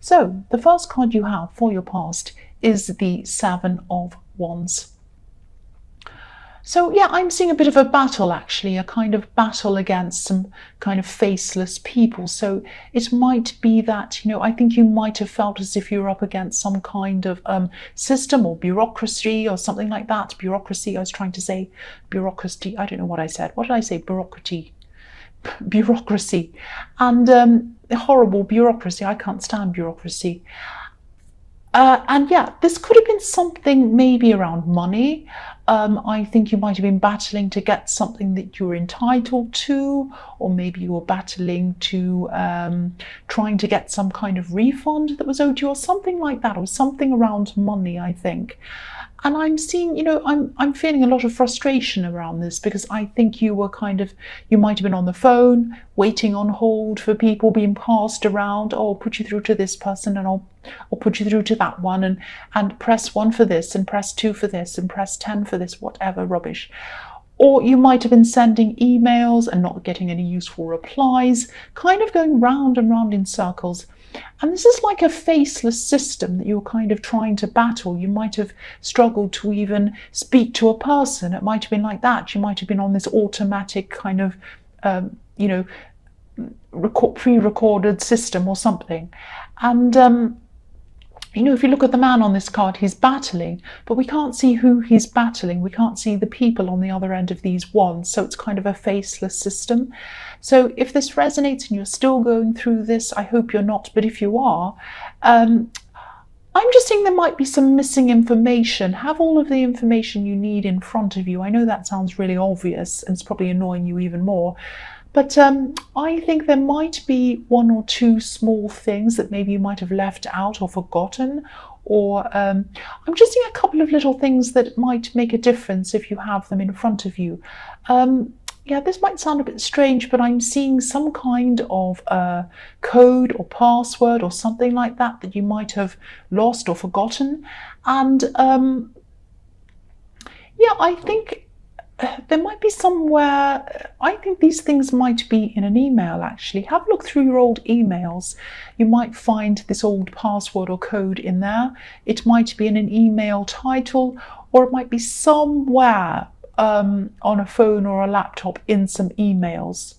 So the first card you have for your past is the Seven of Wands. So yeah, I'm seeing a bit of a battle, actually, a kind of battle against some kind of faceless people. So it might be that, I think you might have felt as if you were up against some kind of system or bureaucracy or something like that. Bureaucracy, I was trying to say bureaucracy. I don't know what I said. What did I say? Bureaucracy. And horrible bureaucracy. I can't stand bureaucracy. And yeah, this could have been something maybe around money. I think you might have been battling to get something that you were entitled to, or maybe you were battling to trying to get some kind of refund that was owed to you, or something like that, or something around money, I think. And I'm seeing, I'm feeling a lot of frustration around this, because I think you might have been on the phone, waiting on hold for people, being passed around. Oh, I'll put you through to this person, and I'll put you through to that one, and press 1 for this, and press 2 for this, and press 10 for this, whatever rubbish. Or you might have been sending emails and not getting any useful replies, kind of going round and round in circles. And this is like a faceless system that you're kind of trying to battle. You might have struggled to even speak to a person. It might have been like that. You might have been on this automatic kind of, pre-recorded system or something. And if you look at the man on this card, he's battling, but we can't see who he's battling. We can't see the people on the other end of these wands. So it's kind of a faceless system. So if this resonates and you're still going through this, I hope you're not. But if you are, I'm just seeing there might be some missing information. Have all of the information you need in front of you. I know that sounds really obvious, and it's probably annoying you even more. But I think there might be 1 or 2 small things that maybe you might have left out or forgotten. Or I'm just seeing a couple of little things that might make a difference if you have them in front of you. Yeah, this might sound a bit strange, but I'm seeing some kind of code or password or something like that you might have lost or forgotten. And yeah, I think there might be somewhere, I think these things might be in an email, actually. Have a look through your old emails. You might find this old password or code in there. It might be in an email title, or it might be somewhere on a phone or a laptop in some emails.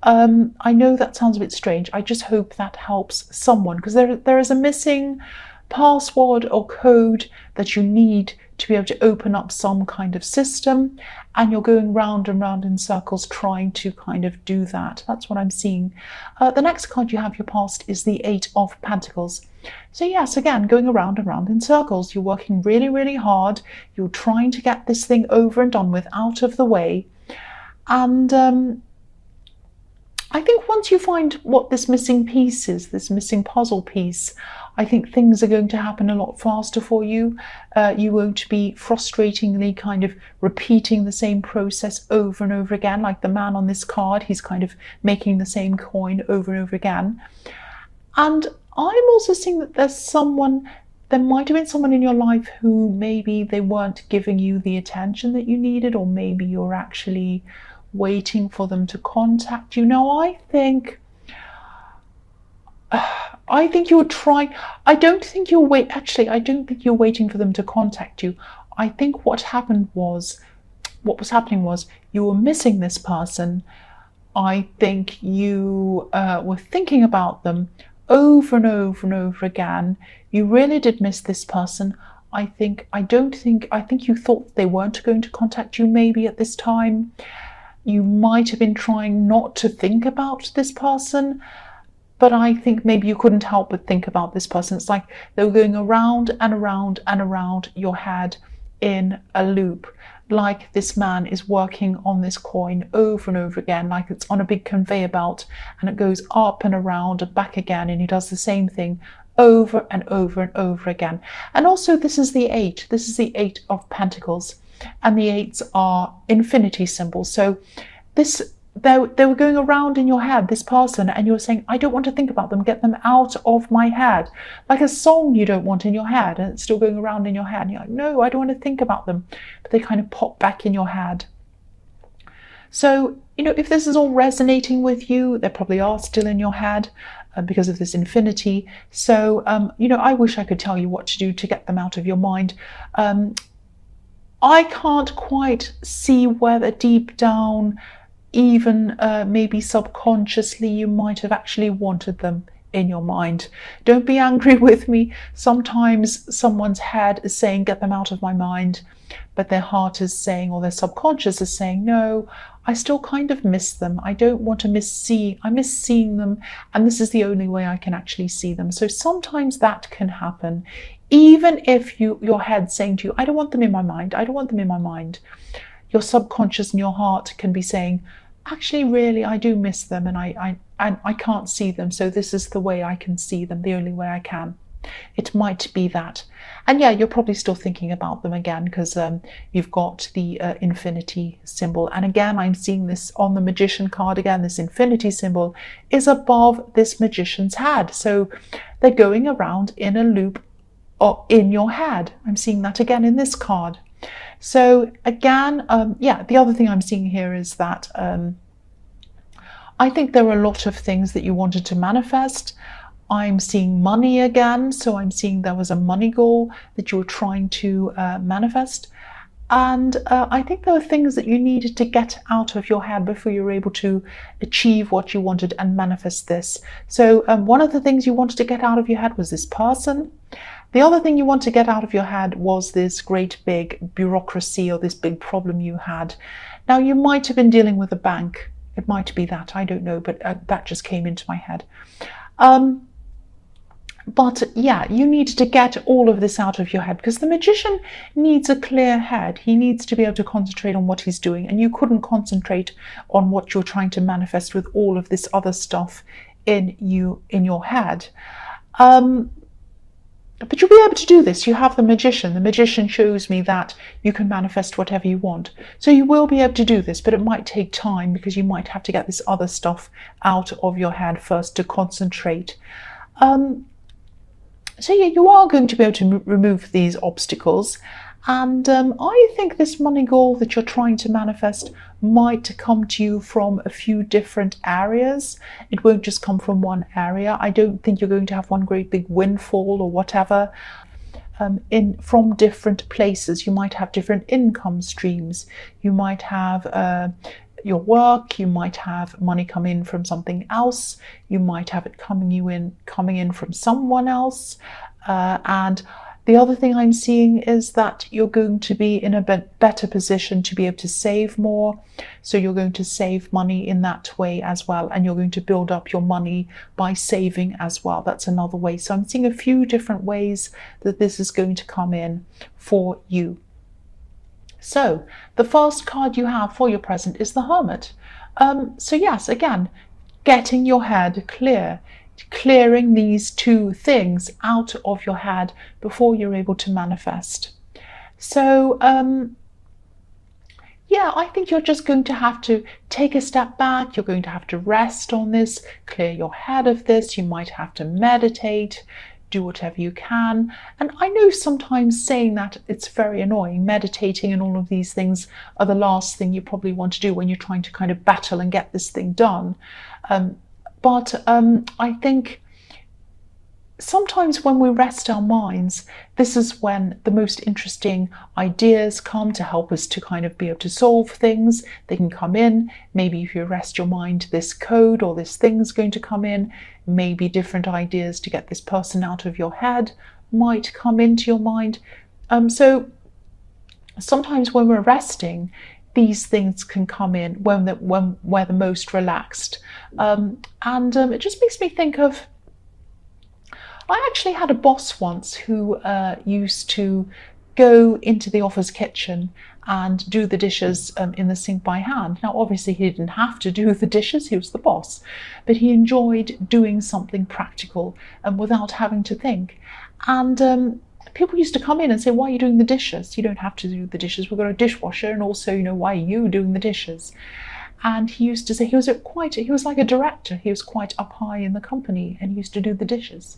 I know that sounds a bit strange. I just hope that helps someone, because there is a missing password or code that you need to be able to open up some kind of system, and you're going round and round in circles trying to kind of do that. That's what I'm seeing. The next card you have, your past, is the 8 of Pentacles. So yes, again, going around and round in circles. You're working really, really hard. You're trying to get this thing over and done with, out of the way. And I think once you find what this missing piece is, this missing puzzle piece, I think things are going to happen a lot faster for you. You won't be frustratingly kind of repeating the same process over and over again, like the man on this card. He's kind of making the same coin over and over again. And I'm also seeing that there might have been someone in your life who maybe they weren't giving you the attention that you needed, or maybe you're actually waiting for them to contact you. Now, I think you're trying. I don't think you're waiting for them to contact you. I think what was happening was you were missing this person. I think you were thinking about them over and over and over again. You really did miss this person. I think you thought they weren't going to contact you maybe at this time. You might have been trying not to think about this person, but I think maybe you couldn't help but think about this person. It's like they were going around and around and around your head in a loop, like this man is working on this coin over and over again, like it's on a big conveyor belt, and it goes up and around and back again, and he does the same thing over and over and over again. And also, this is the 8. This is the 8 of Pentacles. And the 8s are infinity symbols. So they were going around in your head, this person, and you were saying, I don't want to think about them, get them out of my head. Like a song you don't want in your head, and it's still going around in your head. And you're like, no, I don't want to think about them. But they kind of pop back in your head. So, if this is all resonating with you, they probably are still in your head. because of this infinity. So, I wish I could tell you what to do to get them out of your mind. I can't quite see whether deep down, even maybe subconsciously, you might have actually wanted them in your mind. Don't be angry with me. Sometimes someone's head is saying, get them out of my mind, but their heart is saying, or their subconscious is saying, no, I still kind of miss them. I don't want to I miss seeing them, and this is the only way I can actually see them. So sometimes that can happen. Even if your head's saying to you, I don't want them in my mind, I don't want them in my mind, your subconscious and your heart can be saying, actually, really, I do miss them, and I can't see them. So this is the way I can see them, the only way I can. It might be that. And yeah, you're probably still thinking about them again, because you've got the infinity symbol. And again, I'm seeing this on the magician card again. This infinity symbol is above this magician's head. So they're going around in a loop or in your head. I'm seeing that again in this card. So again, the other thing I'm seeing here is that I think there are a lot of things that you wanted to manifest. I'm seeing money again. So I'm seeing there was a money goal that you were trying to manifest. And I think there were things that you needed to get out of your head before you were able to achieve what you wanted and manifest this. So one of the things you wanted to get out of your head was this person. The other thing you want to get out of your head was this great big bureaucracy or this big problem you had. Now, you might have been dealing with a bank. It might be that, I don't know, but that just came into my head. But yeah, you need to get all of this out of your head, because the magician needs a clear head. He needs to be able to concentrate on what he's doing, and you couldn't concentrate on what you're trying to manifest with all of this other stuff in your head. But you'll be able to do this. You have the magician. The magician shows me that you can manifest whatever you want. So you will be able to do this, but it might take time, because you might have to get this other stuff out of your head first to concentrate. So yeah, you are going to be able to remove these obstacles. And I think this money goal that you're trying to manifest might come to you from a few different areas. It won't just come from one area. I don't think you're going to have one great big windfall or whatever. From different places, you might have different income streams. You might have your work, you might have money come in from something else, you might have it coming in from someone else, and the other thing I'm seeing is that you're going to be in a better position to be able to save more. So you're going to save money in that way as well, and you're going to build up your money by saving as well. That's another way. So I'm seeing a few different ways that this is going to come in for you. So the first card you have for your present is the Hermit. So yes, again, getting your head clear, clearing these two things out of your head before you're able to manifest. So yeah, I think you're just going to have to take a step back. You're going to have to rest on this, clear your head of this. You might have to meditate, do whatever you can. And I know sometimes saying that it's very annoying. Meditating and all of these things are the last thing you probably want to do when you're trying to kind of battle and get this thing done. But I think sometimes when we rest our minds, this is when the most interesting ideas come to help us to kind of be able to solve things. They can come in. Maybe if you rest your mind, this code or this thing's going to come in. Maybe different ideas to get this person out of your head might come into your mind. So sometimes when we're resting, these things can come in when we're the most relaxed. It just makes me think of, I actually had a boss once who used to go into the office kitchen and do the dishes in the sink by hand. Now, obviously, he didn't have to do the dishes, he was the boss, but he enjoyed doing something practical without having to think. And people used to come in and say, why are you doing the dishes? You don't have to do the dishes. We've got a dishwasher. And also, why are you doing the dishes? And he used to say, he was like a director. He was quite up high in the company, and he used to do the dishes.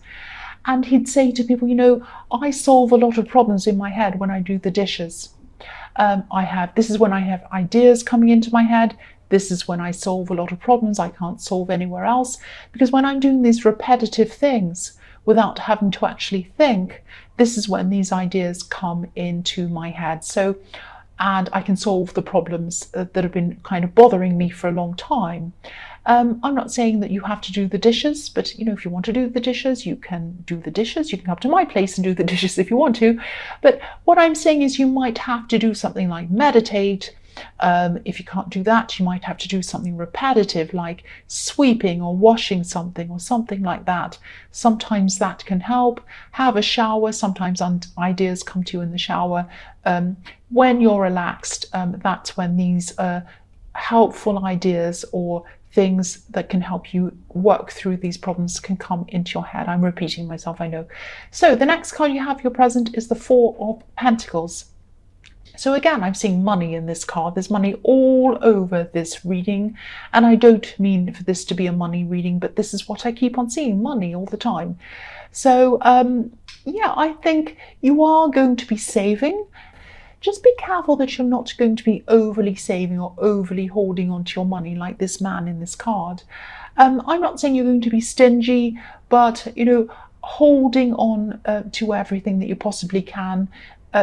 And he'd say to people, I solve a lot of problems in my head when I do the dishes. This is when I have ideas coming into my head. This is when I solve a lot of problems I can't solve anywhere else, because when I'm doing these repetitive things without having to actually think, this is when these ideas come into my head. So, and I can solve the problems that have been kind of bothering me for a long time. I'm not saying that you have to do the dishes, but if you want to do the dishes, you can do the dishes. You can come to my place and do the dishes if you want to. But what I'm saying is you might have to do something like meditate. If you can't do that, you might have to do something repetitive like sweeping or washing something or something like that. Sometimes that can help. Have a shower. Sometimes ideas come to you in the shower. When you're relaxed, that's when these helpful ideas or things that can help you work through these problems can come into your head. I'm repeating myself, I know. So the next card you have, your present, is the Four of Pentacles. So again, I'm seeing money in this card. There's money all over this reading. And I don't mean for this to be a money reading, but this is what I keep on seeing, money all the time. So yeah, I think you are going to be saving. Just be careful that you're not going to be overly saving or overly holding onto your money like this man in this card. I'm not saying you're going to be stingy, but holding on to everything that you possibly can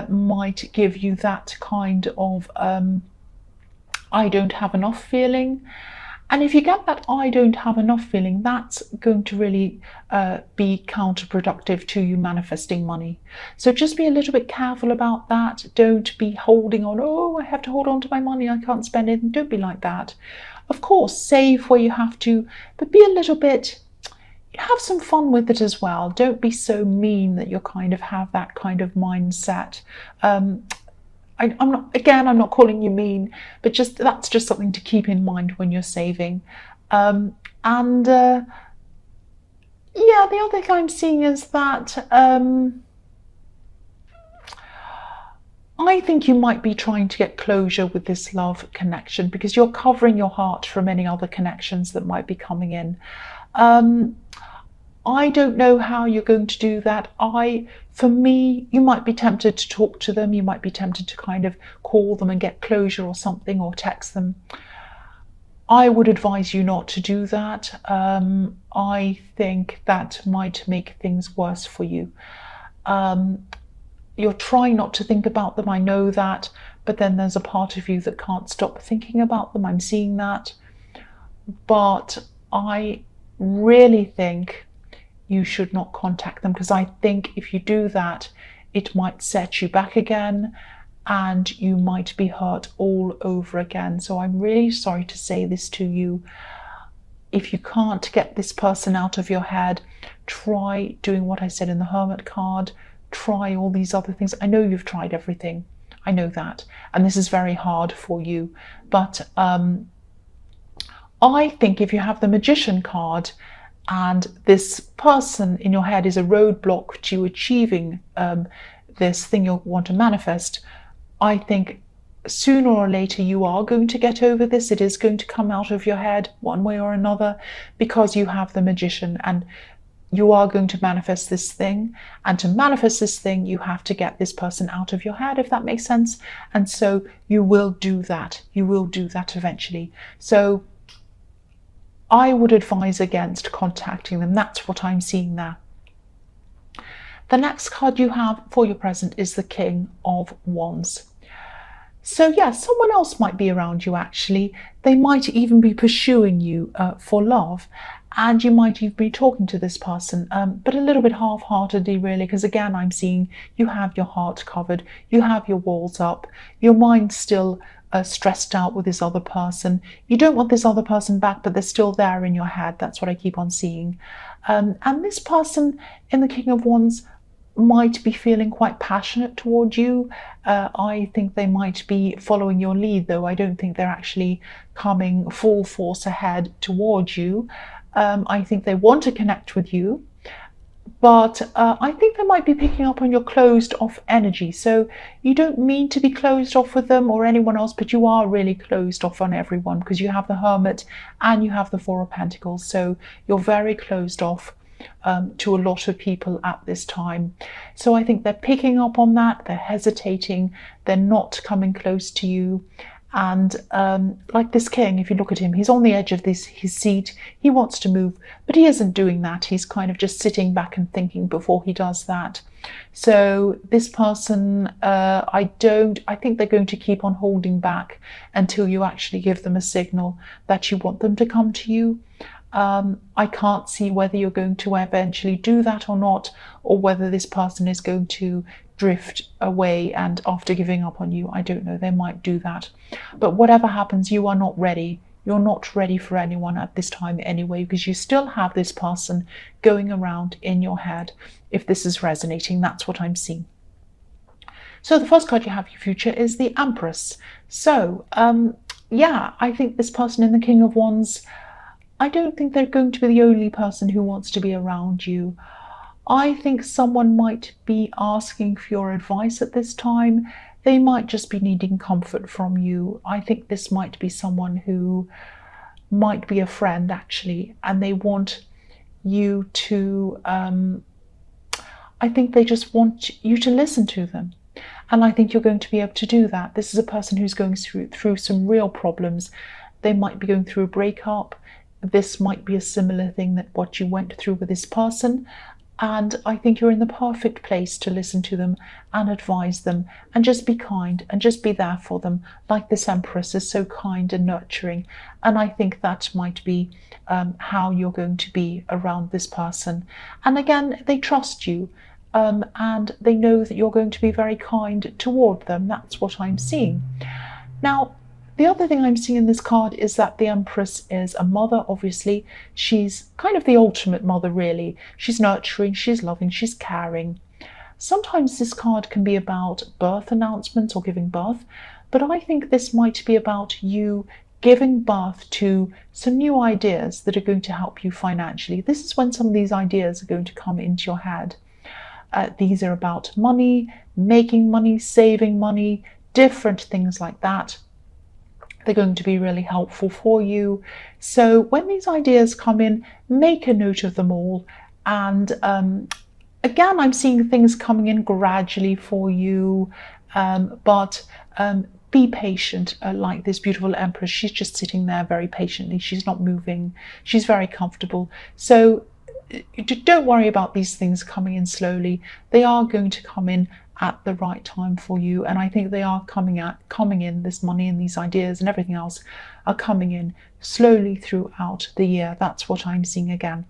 might give you that kind of I don't have enough feeling. And if you get that I don't have enough feeling, that's going to really be counterproductive to you manifesting money. So just be a little bit careful about that. Don't be holding on, oh, I have to hold on to my money, I can't spend it. Don't be like that. Of course, save where you have to, but be a little bit, have some fun with it as well. Don't be so mean that you kind of have that kind of mindset. I'm not calling you mean, but that's just something to keep in mind when you're saving. Yeah, the other thing I'm seeing is that I think you might be trying to get closure with this love connection because you're covering your heart from any other connections that might be coming in. I don't know how you're going to do that. For me, you might be tempted to talk to them. You might be tempted to kind of call them and get closure or something, or text them. I would advise you not to do that. I think that might make things worse for you. You're trying not to think about them, I know that, but then there's a part of you that can't stop thinking about them. I'm seeing that. But I really think you should not contact them, because I think if you do that, it might set you back again and you might be hurt all over again. So I'm really sorry to say this to you. If you can't get this person out of your head, try doing what I said in the Hermit card. Try all these other things. I know you've tried everything. I know that. And this is very hard for you. But I think if you have the Magician card, and this person in your head is a roadblock to achieving this thing you want to manifest, I think sooner or later you are going to get over this. It is going to come out of your head one way or another, because you have the Magician and you are going to manifest this thing. And to manifest this thing, you have to get this person out of your head, if that makes sense. And so you will do that. You will do that eventually. So I would advise against contacting them. That's what I'm seeing there. The next card you have for your present is the King of Wands. So yeah, someone else might be around you actually. They might even be pursuing you for love, and you might even be talking to this person, but a little bit half-heartedly really, because again I'm seeing you have your heart covered, you have your walls up, your mind's still stressed out with this other person. You don't want this other person back, but they're still there in your head. That's what I keep on seeing. And this person in the King of Wands might be feeling quite passionate toward you. I think they might be following your lead, though I don't think they're actually coming full force ahead towards you. I think they want to connect with you, but I think they might be picking up on your closed off energy. So you don't mean to be closed off with them or anyone else, but you are really closed off on everyone, because you have the Hermit and you have the Four of Pentacles. So you're very closed off to a lot of people at this time. So I think they're picking up on that. They're hesitating. They're not coming close to you. And like this king, if you look at him, he's on the edge of his seat. He wants to move, but he isn't doing that. He's kind of just sitting back and thinking before he does that. So this person, I think they're going to keep on holding back until you actually give them a signal that you want them to come to you. I can't see whether you're going to eventually do that or not, or whether this person is going to drift away and after giving up on you. I don't know, they might do that. But whatever happens, you are not ready. You're not ready for anyone at this time anyway, because you still have this person going around in your head. If this is resonating, that's what I'm seeing. So the first card you have for your future is the Empress. So yeah, I think this person in the King of Wands, I don't think they're going to be the only person who wants to be around you. I think someone might be asking for your advice at this time. They might just be needing comfort from you. I think this might be someone who might be a friend, actually, and they want you to, I think they just want you to listen to them. And I think you're going to be able to do that. This is a person who's going through some real problems. They might be going through a breakup. This might be a similar thing that what you went through with this person. And I think you're in the perfect place to listen to them and advise them and just be kind and just be there for them, like this Empress is so kind and nurturing. And I think that might be how you're going to be around this person. And again, they trust you and they know that you're going to be very kind toward them. That's what I'm seeing. Now, the other thing I'm seeing in this card is that the Empress is a mother, obviously. She's kind of the ultimate mother, really. She's nurturing, she's loving, she's caring. Sometimes this card can be about birth announcements or giving birth, but I think this might be about you giving birth to some new ideas that are going to help you financially. This is when some of these ideas are going to come into your head. These are about money, making money, saving money, different things like that. They're going to be really helpful for you. So when these ideas come in, make a note of them all. And again, I'm seeing things coming in gradually for you, but be patient, like this beautiful Empress. She's just sitting there very patiently. She's not moving. She's very comfortable. So don't worry about these things coming in slowly. They are going to come in at the right time for you, and I think they are coming in. This money and these ideas and everything else are coming in slowly throughout the year. That's what I'm seeing again.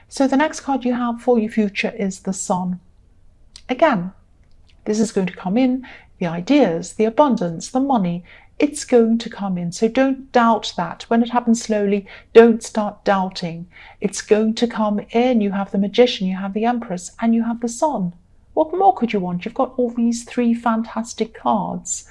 So the next card you have for your future is the Sun. Again, this is going to come in, the ideas, the abundance, the money. It's going to come in, so don't doubt that. When it happens slowly, don't start doubting. It's going to come in. You have the Magician, you have the Empress, and you have the Sun. What more could you want? You've got all these three fantastic cards.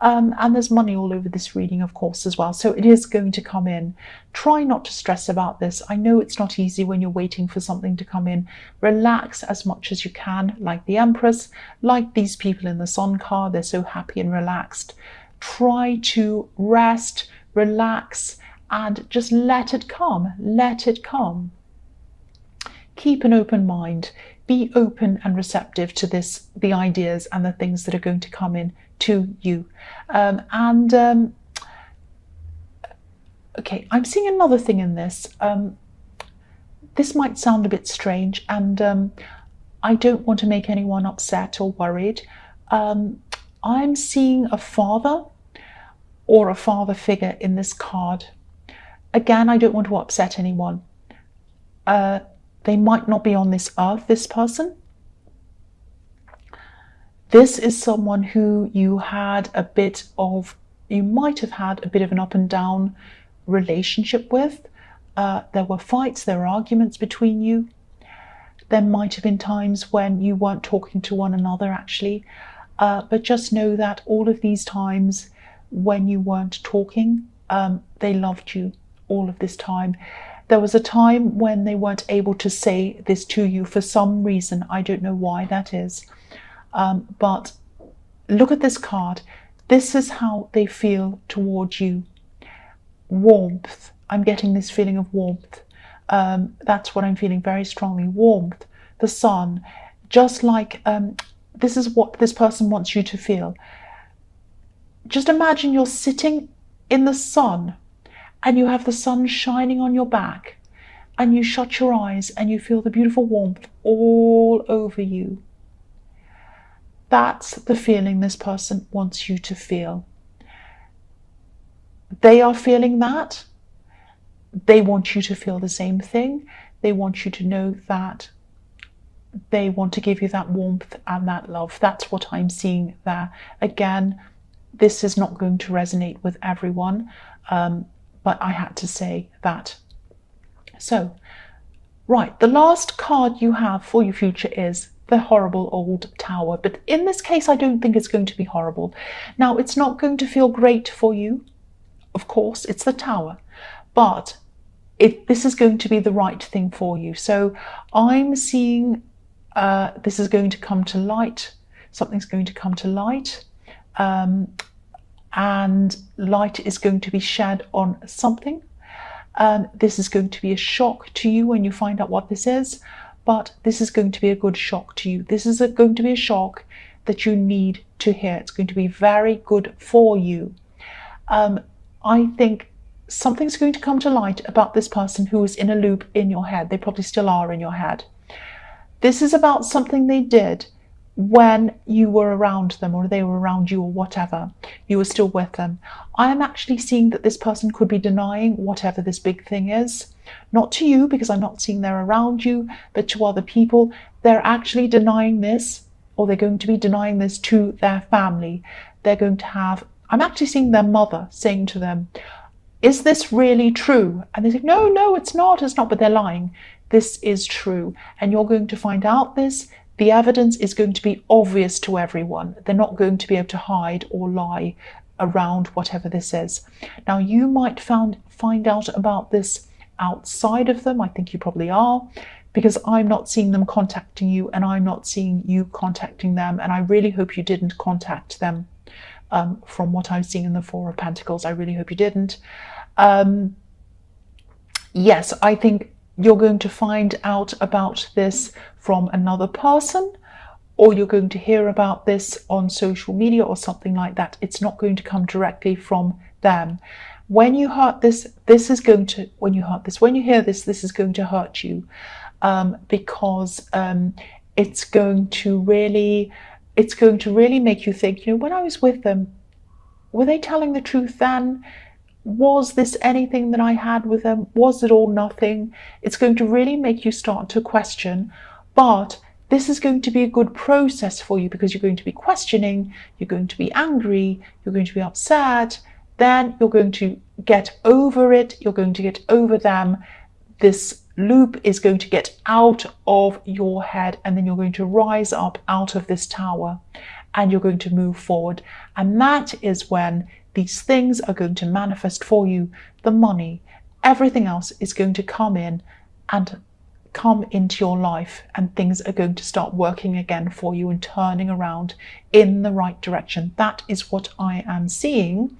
And there's money all over this reading, of course, as well. So it is going to come in. Try not to stress about this. I know it's not easy when you're waiting for something to come in. Relax as much as you can, like the Empress, like these people in the Sun card. They're so happy and relaxed. Try to rest, relax, and just let it come. Let it come. Keep an open mind. Be open and receptive to the ideas and the things that are going to come in to you. Okay, I'm seeing another thing in this. This might sound a bit strange, and I don't want to make anyone upset or worried. I'm seeing a father or a father figure in this card. Again, I don't want to upset anyone. They might not be on this earth, this person. This is someone who you might have had a bit of an up and down relationship with. There were fights, there were arguments between you. There might have been times when you weren't talking to one another, actually. But just know that all of these times when you weren't talking, they loved you all of this time. There was a time when they weren't able to say this to you for some reason. I don't know why that is. But look at this card. This is how they feel towards you. Warmth. I'm getting this feeling of warmth. That's what I'm feeling very strongly. Warmth. The Sun. Just like this is what this person wants you to feel. just imagine you're sitting in the sun and you have the sun shining on your back, and you shut your eyes and you feel the beautiful warmth all over you. That's the feeling this person wants you to feel. They are feeling that. They want you to feel the same thing. They want you to know that they want to give you that warmth and that love. That's what I'm seeing there. Again, this is not going to resonate with everyone, but I had to say that. So, right, the last card you have for your future is the horrible old tower. But in this case, I don't think it's going to be horrible. Now, it's not going to feel great for you. Of course, it's the tower. But this is going to be the right thing for you. So I'm seeing this is going to come to light. Something's going to come to light. And light is going to be shed on something. This is going to be a shock to you when you find out what this is, but this is going to be a good shock to you. This is going to be a shock that you need to hear. It's going to be very good for you. I think something's going to come to light about this person who is in a loop in your head. They probably still are in your head. This is about something they did when you were around them, or they were around you, or whatever. You were still with them. I am actually seeing that this person could be denying whatever this big thing is. Not to you, because I'm not seeing they're around you, but to other people. They're actually denying this, or they're going to be denying this to their family. They're going to have, I'm actually seeing their mother saying to them, is this really true? And they say, no, it's not, but they're lying. This is true. And you're going to find out this. The evidence is going to be obvious to everyone. They're not going to be able to hide or lie around whatever this is. Now, you might find out about this outside of them. I think you probably are, because I'm not seeing them contacting you, and I'm not seeing you contacting them. And I really hope you didn't contact them. From what I'm seeing in the Four of Pentacles, I really hope you didn't. Yes, I think you're going to find out about this from another person, or you're going to hear about this on social media or something like that. It's not going to come directly from them. When you hear this, this is going to hurt you, because it's going to really make you think, when I was with them, were they telling the truth then? Was this anything that I had with them? Was it all nothing? It's going to really make you start to question, but this is going to be a good process for you, because you're going to be questioning, you're going to be angry, you're going to be upset, then you're going to get over it, you're going to get over them. This loop is going to get out of your head, and then you're going to rise up out of this tower, and you're going to move forward. And that is when these things are going to manifest for you. The money, everything else is going to come in and come into your life, and things are going to start working again for you and turning around in the right direction. That is what I am seeing.